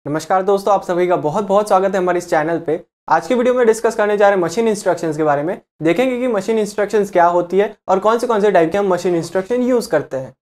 नमस्कार दोस्तों, आप सभी का बहुत बहुत स्वागत है हमारे इस चैनल पे। आज की वीडियो में डिस्कस करने जा रहे हैं मशीन इंस्ट्रक्शंस के बारे में। देखेंगे कि मशीन इंस्ट्रक्शंस क्या होती है और कौन से टाइप के हम मशीन इंस्ट्रक्शन यूज करते हैं।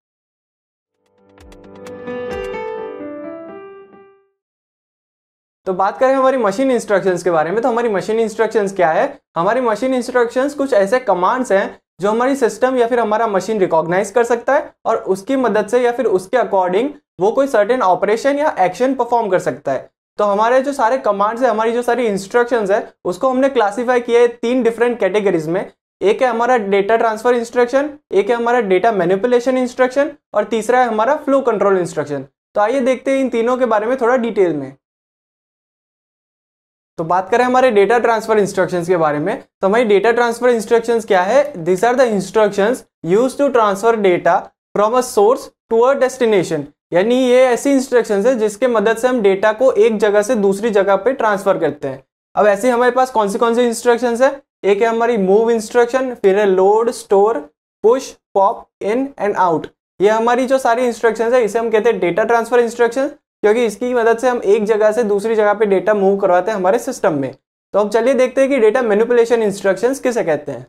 तो बात करें हमारी मशीन इंस्ट्रक्शंस के बारे में, तो हमारी मशीन इंस्ट्रक्शंस क्या है। हमारी मशीन इंस्ट्रक्शंस कुछ ऐसे कमांड्स हैं जो हमारी सिस्टम या फिर हमारा मशीन रिकॉग्नाइज कर सकता है और उसकी मदद से या फिर उसके अकॉर्डिंग वो कोई सर्टेन ऑपरेशन या एक्शन परफॉर्म कर सकता है। तो हमारे जो सारे कमांड्स है, हमारी जो सारी इंस्ट्रक्शंस है, उसको हमने क्लासीफाई किया है 3 डिफरेंट कैटेगरीज में। एक है हमारा डेटा ट्रांसफर इंस्ट्रक्शन, एक है हमारा डेटा मैनिपुलेशन इंस्ट्रक्शन और तीसरा है हमारा फ्लो कंट्रोल इंस्ट्रक्शन। तो आइए देखते हैं इन तीनों के बारे में थोड़ा डिटेल में। तो बात करें हमारे डेटा ट्रांसफर इंस्ट्रक्शंस के बारे में, तो हमारी डेटा ट्रांसफर इंस्ट्रक्शंस क्या है। This are the instructions used to transfer data from a source to a destination. यानी ये ऐसी इंस्ट्रक्शंस है जिसके मदद से हम डेटा को एक जगह से दूसरी जगह पे ट्रांसफर करते हैं। अब ऐसे हमारे पास कौन सी इंस्ट्रक्शंस है। एक है हमारी मूव इंस्ट्रक्शन, फिर है load, store, push, pop, in and out. ये हमारी जो सारी इंस्ट्रक्शंस है इसे हम कहते हैं डेटा ट्रांसफर इंस्ट्रक्शंस, क्योंकि इसकी मदद से हम एक जगह से दूसरी जगह पे डेटा मूव करवाते हैं हमारे सिस्टम में। तो अब चलिए देखते हैं कि डेटा मैनिपुलेशन इंस्ट्रक्शंस किसे कहते हैं।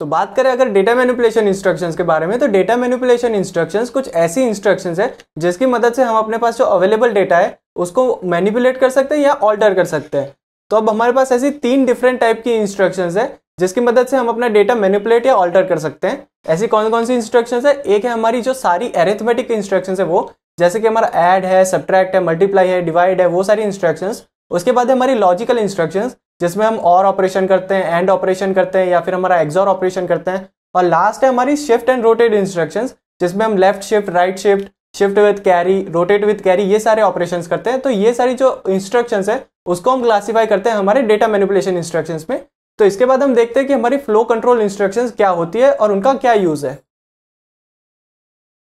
तो बात करें अगर डेटा मैनिपुलेशन इंस्ट्रक्शंस के बारे में, तो डेटा मैनिपुलेशन इंस्ट्रक्शंस कुछ ऐसी इंस्ट्रक्शंस है जिसकी मदद से हम अपने पास जो अवेलेबल डेटा है उसको मैनिपुलेट कर सकते हैं या ऑल्टर कर सकते हैं। तो अब हमारे पास ऐसी 3 डिफरेंट टाइप की इंस्ट्रक्शंस है जिसकी मदद से हम अपना डेटा मैनिपुलेट या ऑल्टर कर सकते हैं। ऐसी कौन सी इंस्ट्रक्शंस है। एक है हमारी जो सारी अरिथमेटिक इंस्ट्रक्शंस है, वो जैसे कि हमारा ऐड है, सब्ट्रैक्ट है, मल्टीप्लाई है, डिवाइड है, वो सारी इंस्ट्रक्शंस। उसके बाद है हमारी लॉजिकल इंस्ट्रक्शंस जिसमें हम और ऑपरेशन करते हैं, एंड ऑपरेशन करते हैं या फिर हमारा एक्सॉर ऑपरेशन करते हैं। और लास्ट है हमारी शिफ्ट एंड रोटेट इंस्ट्रक्शंस जिसमें हम left shift, right shift, shift with carry, rotate with carry, ये सारे ऑपरेशंस करते हैं। तो ये सारी जो इंस्ट्रक्शंस है उसको हम क्लासीफाई करते हैं हमारे डेटा मैनिपुलेशन इंस्ट्रक्शंस में। तो इसके बाद हम देखते हैं कि हमारी फ्लो कंट्रोल इंस्ट्रक्शंस क्या होती है और उनका क्या यूज है।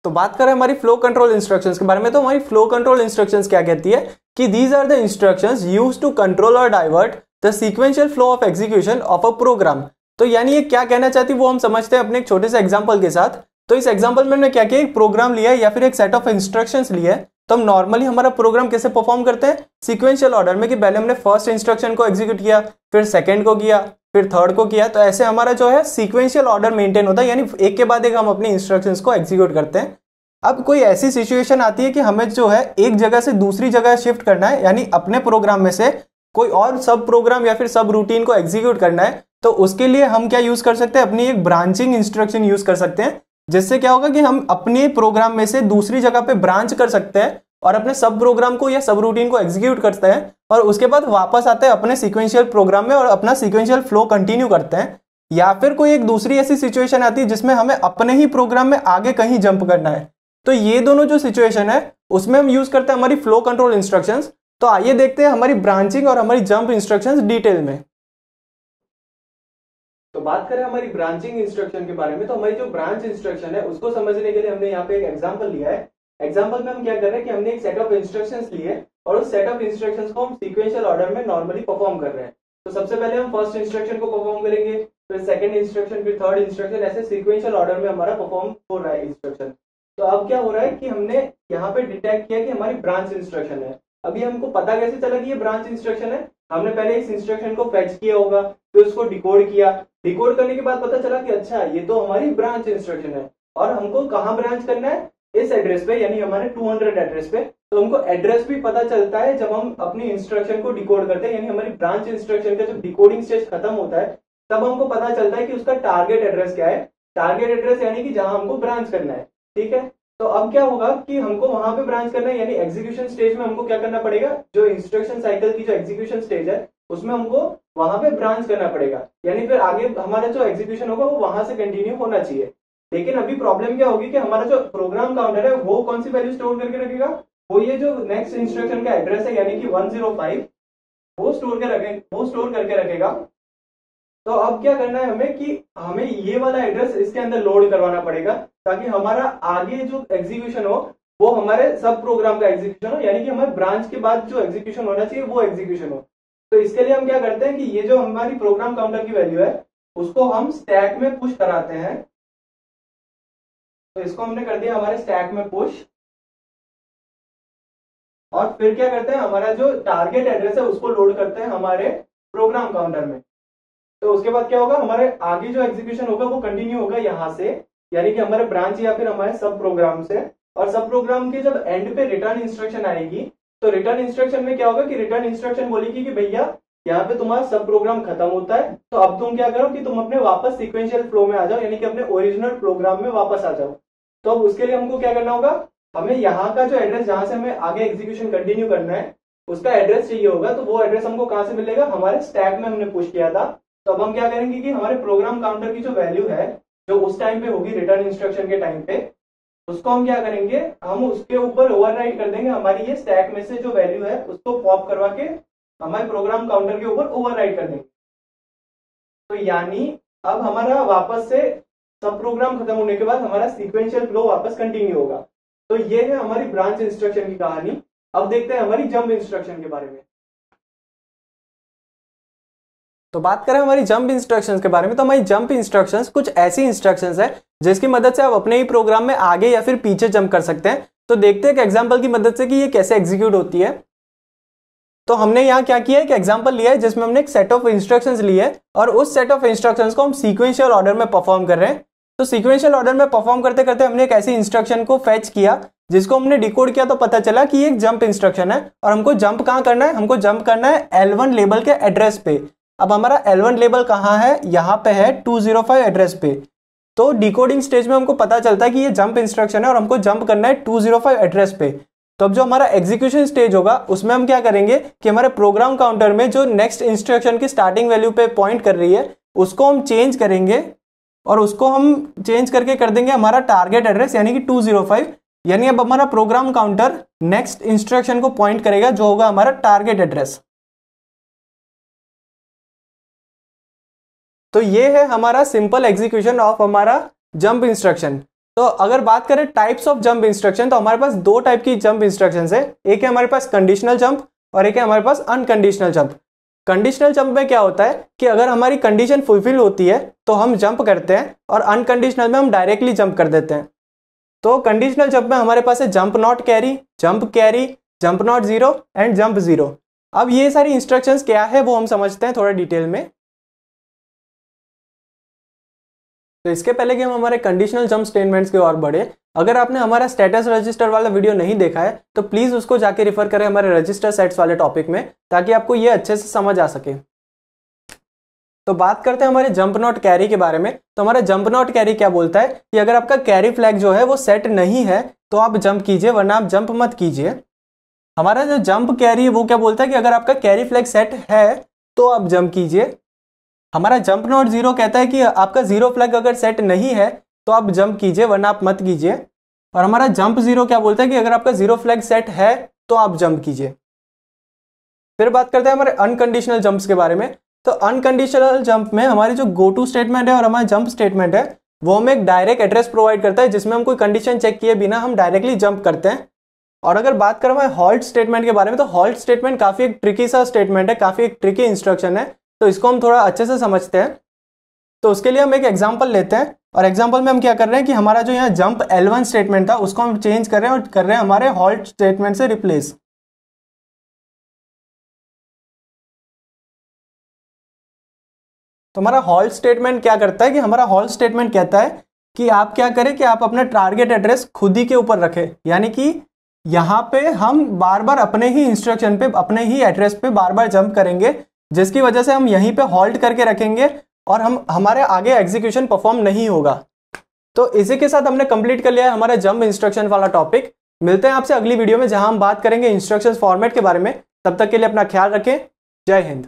तो बात करें हमारी फ्लो कंट्रोल इंस्ट्रक्शंस के बारे में, तो हमारी फ्लो कंट्रोल इंस्ट्रक्शंस क्या कहती है कि these are the instructions used to control और divert the sequential flow of execution of a program. तो यानी ये क्या कहना चाहती है वो हम समझते हैं अपने एक छोटे से एग्जांपल के साथ। तो इस एग्जांपल में हमने क्या किया, एक प्रोग्राम लिया है या फिर एक सेट ऑफ इंस्ट्रक्शंस लिए है। तो हम नॉर्मली हमारा प्रोग्राम कैसे परफॉर्म करते हैं, सीक्वेंशियल ऑर्डर में, कि पहले हमने फर्स्ट इंस्ट्रक्शन को एग्जीक्यूट किया, फिर सेकंड को किया, फिर थर्ड को किया। तो ऐसे हमारा जो है सीक्वेंशियल ऑर्डर मेंटेन होता है, यानी एक के बाद एक हम अपनी इंस्ट्रक्शंस को एग्जीक्यूट करते हैं। अब कोई ऐसी सिचुएशन आती है कि हमें जो है एक जगह से दूसरी जगह शिफ्ट करना है, यानी अपने प्रोग्राम में से कोई और सब प्रोग्राम या फिर सब रूटीन को एग्जीक्यूट करना है। तो उसके लिए हम क्या यूज कर सकते हैं, अपनी एक ब्रांचिंग इंस्ट्रक्शन यूज कर सकते हैं, जिससे क्या होगा कि हम अपने प्रोग्राम में से दूसरी जगह पे ब्रांच कर सकते हैं और अपने सब प्रोग्राम को या सब रूटीन को एग्जीक्यूट करते हैं और उसके बाद वापस आते हैं अपने सीक्वेंशियल प्रोग्राम में और अपना सीक्वेंशियल फ्लो कंटिन्यू करते हैं। या फिर कोई एक दूसरी ऐसी सिचुएशन आती है जिसमें हमें अपने ही प्रोग्राम में आगे कहीं जंप करना है। तो ये दोनों जो सिचुएशन है उसमें हम यूज करते हैं हमारी फ्लो कंट्रोल इंस्ट्रक्शंस। तो आइए देखते हैं हमारी ब्रांचिंग और हमारी जंप इंस्ट्रक्शंस डिटेल में। तो बात करें हमारी ब्रांचिंग इंस्ट्रक्शन के बारे में, तो हमारी जो ब्रांच इंस्ट्रक्शन है उसको समझने के लिए हमने यहाँ पे एक एग्जांपल लिया है। एग्जांपल में हम क्या कर रहे हैं कि हमने एक सेट ऑफ इंस्ट्रक्शंस लिए और उस सेट ऑफ इंस्ट्रक्शंस को हम सीक्वेंशियल ऑर्डर में नॉर्मली परफॉर्म कर रहे हैं। तो सबसे पहले हम फर्स्ट इंस्ट्रक्शन को परफॉर्म करेंगे, फिर सेकंड इंस्ट्रक्शन, फिर थर्ड इंस्ट्रक्शन, ऐसे सीक्वेंशियल ऑर्डर में हमारा परफॉर्म हो रहा है इंस्ट्रक्शन। तो अब क्या हो रहा है कि हमने यहाँ पे डिटेक्ट किया कि हमारी ब्रांच इंस्ट्रक्शन है। अभी हमको पता कैसे चला कि ये ब्रांच इंस्ट्रक्शन है। हमने पहले इस इंस्ट्रक्शन को फेच किया होगा, फिर उसको डिकोड किया। डिकोड करने के बाद पता चला कि अच्छा ये तो हमारी ब्रांच इंस्ट्रक्शन है और हमको कहाँ ब्रांच करना है, इस एड्रेस पे, यानी हमारे 200 एड्रेस पे। तो हमको एड्रेस भी पता चलता है जब हम अपनी इंस्ट्रक्शन को डिकोड करते हैं, यानी हमारी ब्रांच इंस्ट्रक्शन का जब डिकोडिंग स्टेज खत्म होता है तब हमको पता चलता है कि उसका टारगेट एड्रेस क्या है। टारगेट एड्रेस यानी कि जहां हमको ब्रांच करना है। ठीक है, तो अब क्या होगा कि हमको वहां पे ब्रांच करना है, यानी एग्जीक्यूशन स्टेज में हमको क्या करना पड़ेगा, जो इंस्ट्रक्शन साइकिल की जो एग्जीक्यूशन स्टेज है उसमें हमको वहां पे ब्रांच करना पड़ेगा, यानी फिर आगे हमारा जो एग्जीक्यूशन होगा वो वहां से कंटिन्यू होना चाहिए। लेकिन अभी प्रॉब्लम क्या होगी कि हमारा जो प्रोग्राम काउंटर है वो कौन सी वैल्यू स्टोर करके रखेगा, वो ये जो नेक्स्ट इंस्ट्रक्शन का एड्रेस है यानी कि 105 वो स्टोर करके रखेगा। तो अब क्या करना है हमें कि हमें ये वाला एड्रेस इसके अंदर लोड करवाना पड़ेगा ताकि हमारा आगे जो एग्जीक्यूशन हो वो हमारे सब प्रोग्राम का एग्जीक्यूशन हो, यानी कि हमारे ब्रांच के बाद जो एग्जीक्यूशन होना चाहिए वो एग्जीक्यूशन हो। तो इसके लिए हम क्या करते हैं कि ये जो हमारी प्रोग्राम काउंटर की वैल्यू है उसको हम स्टैक में पुश कराते हैं। तो इसको हमने कर दिया हमारे स्टैक में पुश। और फिर क्या करते हैं, हमारा जो टारगेट एड्रेस है उसको लोड करते हैं हमारे प्रोग्राम काउंटर में। तो उसके बाद क्या होगा, हमारे आगे जो एग्जीक्यूशन होगा वो कंटिन्यू होगा यहाँ से, यानी कि हमारे ब्रांच या फिर हमारे सब प्रोग्राम से। और सब प्रोग्राम के जब एंड पे रिटर्न इंस्ट्रक्शन आएगी, तो रिटर्न इंस्ट्रक्शन में क्या होगा कि रिटर्न इंस्ट्रक्शन बोलेगी कि भैया यहाँ पे तुम्हारा सब प्रोग्राम खत्म होता है, तो अब तुम क्या करो कि तुम अपने वापस सीक्वेंशियल फ्लो में आ जाओ, यानी कि अपने ओरिजिनल प्रोग्राम में वापस आ जाओ। तो अब उसके लिए हमको क्या करना होगा, हमें यहाँ का जो एड्रेस जहां से हमें आगे एग्जीक्यूशन कंटिन्यू करना है उसका एड्रेस चाहिए होगा। तो वो एड्रेस हमको कहां से मिलेगा, हमारे स्टैक में हमने पुश किया था। तो अब हम क्या करेंगे कि हमारे प्रोग्राम काउंटर की जो वैल्यू है जो उस टाइम पे होगी रिटर्न इंस्ट्रक्शन के टाइम पे, उसको हम क्या करेंगे, हम उसके ऊपर ओवरराइट कर देंगे हमारी ये स्टैक में से जो वैल्यू है उसको पॉप करवा के हमारे प्रोग्राम काउंटर के ऊपर ओवरराइट कर देंगे। तो यानी अब हमारा वापस से सब प्रोग्राम खत्म होने के बाद हमारा सीक्वेंशियल फ्लो वापस कंटिन्यू होगा। तो ये है हमारी ब्रांच इंस्ट्रक्शन की कहानी। अब देखते हैं हमारी जंप इंस्ट्रक्शन के बारे में। तो बात करें हमारी जंप इंस्ट्रक्शंस के बारे में, तो हमारी जंप इंस्ट्रक्शंस कुछ ऐसी इंस्ट्रक्शंस है जिसकी मदद से आप अपने ही प्रोग्राम में आगे या फिर पीछे जंप कर सकते हैं। तो देखते हैं एक एग्जांपल की मदद से कि ये कैसे एग्जीक्यूट होती है। तो हमने यहाँ क्या किया है कि एग्जांपल लिया है जिसमें हमने एक सेट ऑफ इंस्ट्रक्शंस लिए है और उस सेट ऑफ इंस्ट्रक्शंस को हम सीक्वेंशियल ऑर्डर में परफॉर्म कर रहे हैं। तो सीक्वेंशियल ऑर्डर में परफॉर्म करते करते हमने एक ऐसी इंस्ट्रक्शन को फेच किया जिसको हमने डिकोड किया, तो पता चला कि ये एक जंप इंस्ट्रक्शन है और हमको जंप कहाँ करना है, हमको जंप करना है L1 लेबल के एड्रेस पे। अब हमारा L1 लेबल कहाँ है, यहाँ पे है 205 एड्रेस पे। तो डिकोडिंग स्टेज में हमको पता चलता है कि ये जंप इंस्ट्रक्शन है और हमको जंप करना है 205 एड्रेस पे। तो अब जो हमारा एग्जीक्यूशन स्टेज होगा उसमें हम क्या करेंगे कि हमारे प्रोग्राम काउंटर में जो नेक्स्ट इंस्ट्रक्शन की स्टार्टिंग वैल्यू पे पॉइंट कर रही है उसको हम चेंज करेंगे और उसको हम चेंज करके कर देंगे हमारा टारगेट एड्रेस यानी कि 205। यानी अब हमारा प्रोग्राम काउंटर नेक्स्ट इंस्ट्रक्शन को पॉइंट करेगा जो होगा हमारा टारगेट एड्रेस। तो ये है हमारा सिंपल एग्जीक्यूशन ऑफ हमारा जंप इंस्ट्रक्शन। तो अगर बात करें टाइप्स ऑफ जंप इंस्ट्रक्शन, तो हमारे पास दो टाइप की जंप इंस्ट्रक्शंस है। एक है हमारे पास कंडीशनल जंप और एक है हमारे पास अनकंडीशनल जंप। कंडीशनल जंप में क्या होता है कि अगर हमारी कंडीशन फुलफिल होती है तो हम जंप करते हैं और अनकंडीशनल में हम डायरेक्टली जंप कर देते हैं। तो कंडीशनल जंप में हमारे पास है jump not carry, jump not zero and jump zero. अब ये सारी इंस्ट्रक्शंस क्या है वो हम समझते हैं थोड़ा डिटेल में। तो इसके पहले कि हम हमारे कंडीशनल जंप स्टेटमेंट्स की ओर बढ़े, अगर आपने हमारा स्टेटस रजिस्टर वाला वीडियो नहीं देखा है तो प्लीज उसको जाके रेफर करें हमारे रजिस्टर सेट्स वाले टॉपिक में, ताकि आपको ये अच्छे से समझ आ सके। तो बात करते हैं हमारे जंप नॉट कैरी के बारे में। तो हमारा जंप नॉट कैरी क्या बोलता है कि अगर आपका कैरी फ्लैग जो है वो सेट नहीं है तो आप जंप कीजिए, वरना आप जंप मत कीजिए। हमारा जो जंप कैरी है वो क्या बोलता है कि अगर आपका कैरी फ्लैग सेट है तो आप जंप कीजिए। हमारा जंप नॉट जीरो कहता है कि आपका जीरो फ्लैग अगर सेट नहीं है तो आप जंप कीजिए, वरना आप मत कीजिए। और हमारा जंप जीरो क्या बोलता है कि अगर आपका जीरो फ्लैग सेट है तो आप जंप कीजिए। फिर बात करते हैं हमारे अनकंडीशनल जंप्स के बारे में। तो अनकंडीशनल जंप में हमारे जो गो टू स्टेटमेंट है और हमारा जंप स्टेटमेंट है वो हमें एक डायरेक्ट एड्रेस प्रोवाइड करता है जिसमें हम कोई कंडीशन चेक किए बिना हम डायरेक्टली जंप करते हैं। और अगर बात करें हमारे हॉल्ट स्टेटमेंट के बारे में, तो हॉल्ट स्टेटमेंट काफी एक ट्रिकी सा स्टेटमेंट है, काफी एक ट्रिकी इंस्ट्रक्शन है। तो इसको हम थोड़ा अच्छे से समझते हैं। तो उसके लिए हम एक एग्जांपल लेते हैं और एग्जांपल में हम क्या कर रहे हैं कि हमारा जो यहाँ जंप L1 स्टेटमेंट था उसको हम चेंज कर रहे हैं और कर रहे हैं हमारे हॉल्ट स्टेटमेंट से रिप्लेस। तो हमारा हॉल्ट स्टेटमेंट क्या करता है कि हमारा हॉल्ट स्टेटमेंट कहता है कि आप क्या करें कि आप अपना टारगेट एड्रेस खुद ही के ऊपर रखें, यानी कि यहाँ पे हम बार बार अपने ही इंस्ट्रक्शन पे, अपने ही एड्रेस पे बार बार जंप करेंगे, जिसकी वजह से हम यहीं पे हॉल्ट करके रखेंगे और हमारे आगे एग्जीक्यूशन परफॉर्म नहीं होगा। तो इसी के साथ हमने कंप्लीट कर लिया है हमारा जंप इंस्ट्रक्शन वाला टॉपिक। मिलते हैं आपसे अगली वीडियो में जहां हम बात करेंगे इंस्ट्रक्शन फॉर्मेट के बारे में। तब तक के लिए अपना ख्याल रखें। जय हिंद।